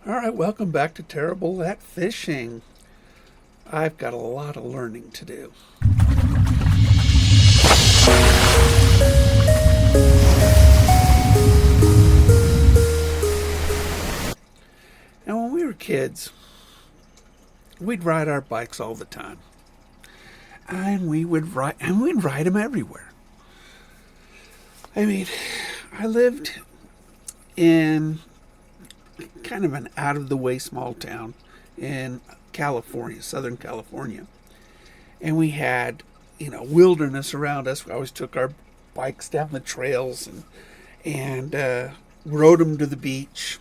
All right, welcome back to Terrible at Fishing. I've got a lot of learning to do. Now, when we were kids, we'd ride our bikes all the time, and we'd ride them everywhere. I mean, I lived in kind of an out of the way small town in California, Southern California. And we had, wilderness around us. We always took our bikes down the trails and rode them to the beach,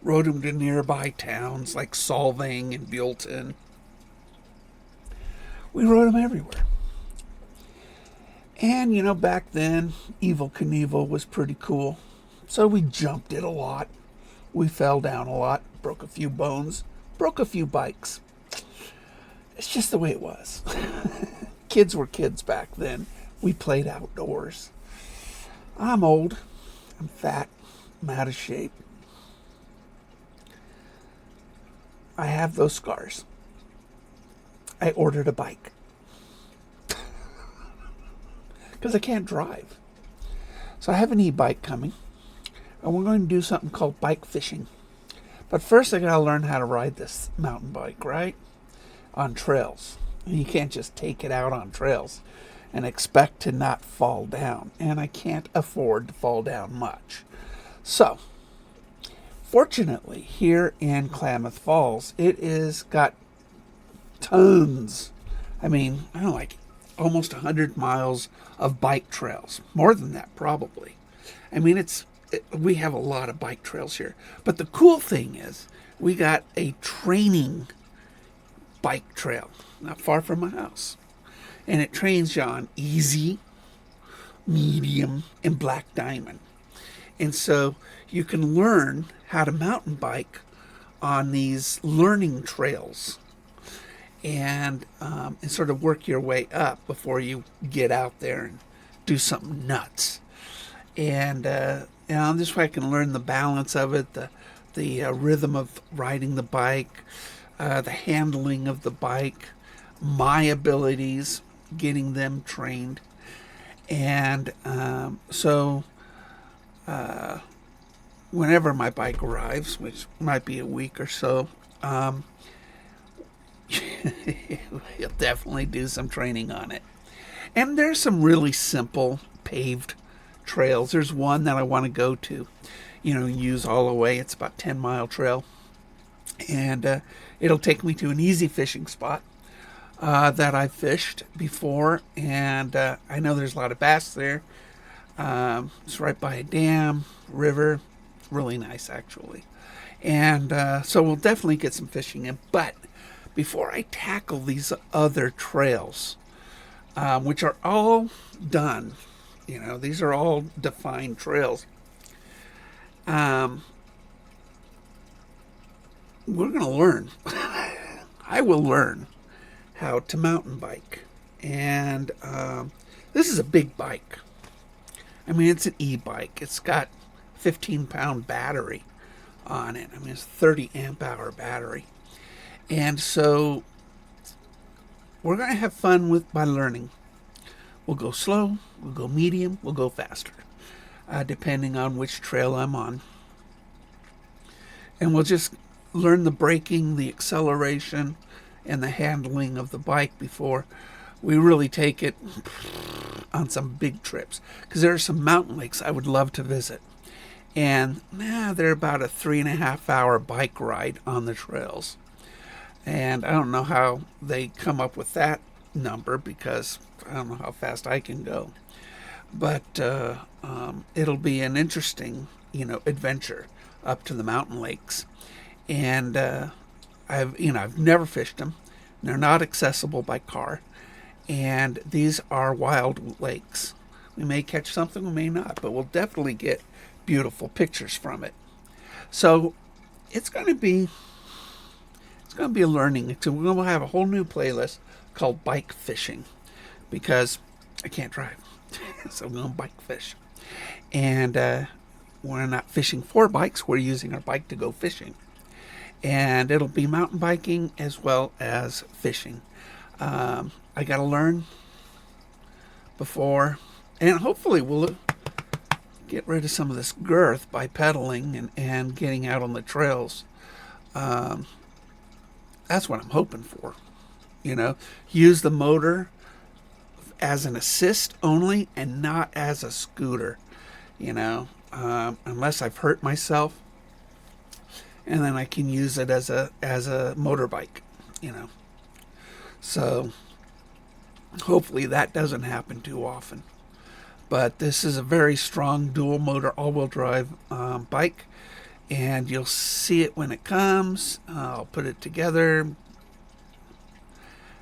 rode them to nearby towns like Solvang and Buellton. We rode them everywhere. And, back then, Evel Knievel was pretty cool. So we jumped it a lot. We fell down a lot, broke a few bones, broke a few bikes. It's just the way it was. Kids were kids back then. We played outdoors. I'm old. I'm fat. I'm out of shape. I have those scars. I ordered a bike. Because I can't drive. So I have an e-bike coming. And we're going to do something called bike fishing. But first I gotta learn how to ride this mountain bike, right? On trails. You can't just take it out on trails and expect to not fall down. And I can't afford to fall down much. So, fortunately, here in Klamath Falls, it is got tons. I don't know, like almost 100 miles of bike trails. More than that, probably. We have a lot of bike trails here. But the cool thing is, we got a training bike trail not far from my house. And it trains you on easy, medium, and black diamond. And so you can learn how to mountain bike on these learning trails and sort of work your way up before you get out there and do something nuts. And this way I can learn the balance of it, the rhythm of riding the bike, the handling of the bike, my abilities, getting them trained. And so whenever my bike arrives, which might be a week or so, you'll definitely do some training on it. And there's some really simple paved trails. There's one that I want to go to, use all the way. It's about 10-mile trail. And it'll take me to an easy fishing spot that I've fished before. And I know there's a lot of bass there. It's right by a dam, river. Really nice, actually. And so we'll definitely get some fishing in. But before I tackle these other trails, which are all done, these are all defined trails. We're going to learn. I will learn how to mountain bike. And this is a big bike. It's an e-bike. It's got a 15-pound battery on it. It's a 30 amp hour battery. And so we're going to have fun by learning. We'll go slow, we'll go medium, we'll go faster, depending on which trail I'm on. And we'll just learn the braking, the acceleration, and the handling of the bike before we really take it on some big trips. Because there are some mountain lakes I would love to visit. And they're about a 3.5 hour bike ride on the trails. And I don't know how they come up with that number because I don't know how fast I can go. But it'll be an interesting, adventure up to the mountain lakes. And I've never fished them. They're not accessible by car. And these are wild lakes. We may catch something, we may not, but we'll definitely get beautiful pictures from it. So it's going to be a learning. So we're going to have a whole new playlist called Bike Fishing because I can't drive. So I'm going to bike fish. And we're not fishing for bikes. We're using our bike to go fishing. and it'll be mountain biking as well as fishing. I got to learn before, and hopefully we'll get rid of some of this girth by pedaling and getting out on the trails. That's what I'm hoping for. Use the motor as an assist only and not as a scooter, unless I've hurt myself, and then I can use it as a motorbike, So hopefully that doesn't happen too often. But this is a very strong dual motor all-wheel drive bike, and you'll see it when it comes. I'll put it together,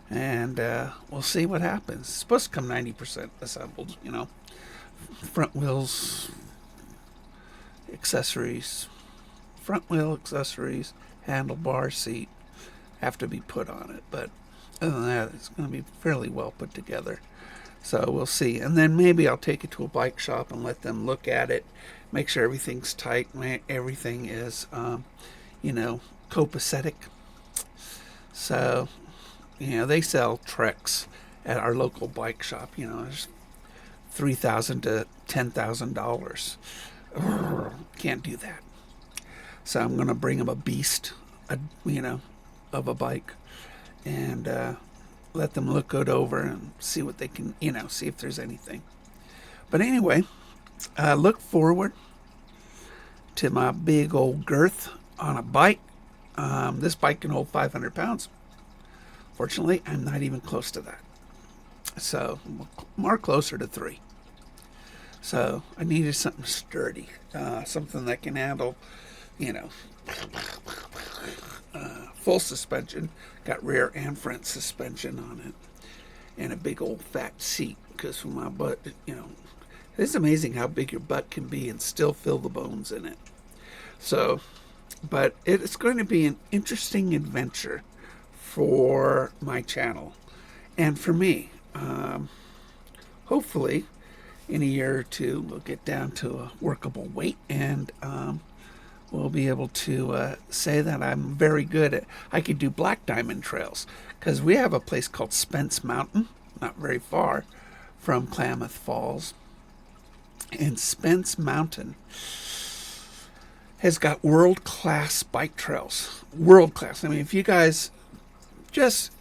and we'll see what happens. It's supposed to come 90% assembled, Front wheels, accessories, front wheel accessories, handlebar, seat have to be put on it. But other than that, it's going to be fairly well put together. So we'll see. And then maybe I'll take it to a bike shop and let them look at it, make sure everything's tight, everything is, copacetic. So, they sell Treks at our local bike shop. There's $3,000 to $10,000. Can't do that. So I'm going to bring them a beast, of a bike, and let them look it over and see what they can, see if there's anything. But anyway, look forward to my big old girth on a bike. This bike can hold 500 pounds. Fortunately, I'm not even close to that. So, more closer to 3. So, I needed something sturdy. Something that can handle, full suspension. Got rear and front suspension on it. And a big old fat seat. Because for my butt, it's amazing how big your butt can be and still fill the bones in it. So, but it's going to be an interesting adventure for my channel and for me. Hopefully in a year or two we'll get down to a workable weight, and we'll be able to say that I'm very good at, I could do black diamond trails, because we have a place called Spence Mountain not very far from Klamath Falls, and Spence Mountain has got world-class bike trails. World-class. I mean, if you guys just,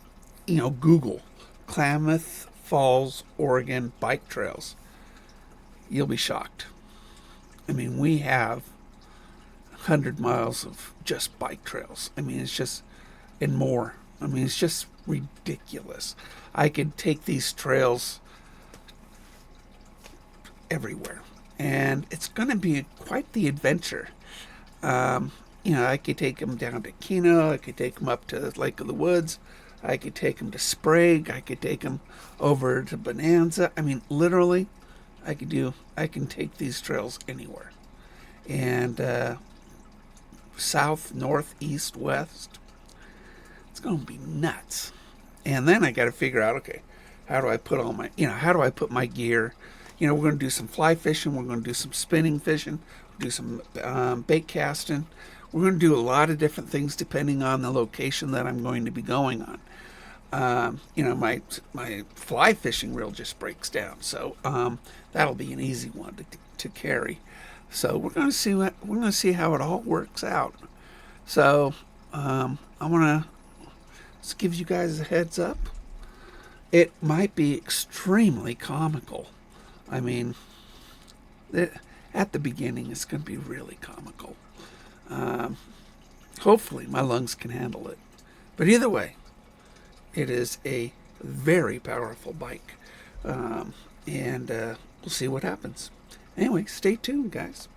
Google Klamath Falls, Oregon bike trails, you'll be shocked. I mean, we have 100 miles of just bike trails. I mean, it's just, and more. I mean, it's just ridiculous. I could take these trails everywhere, and it's going to be quite the adventure. I could take them down to Keno. I could take them up to Lake of the Woods. I could take them to Sprague. I could take them over to Bonanza. I mean, literally, I can take these trails anywhere. And south, north, east, west. It's going to be nuts. And then I got to figure out, okay, how do I put my gear? We're going to do some fly fishing. We're going to do some spinning fishing. Do some bait casting. We're going to do a lot of different things depending on the location that I'm going to be going on. My fly fishing reel just breaks down, so that'll be an easy one to carry. So we're going to see how it all works out. So I want to just give you guys a heads up. It might be extremely comical. I mean, at the beginning, it's going to be really comical. Hopefully, my lungs can handle it. But either way, it is a very powerful bike. And we'll see what happens. Anyway, stay tuned, guys.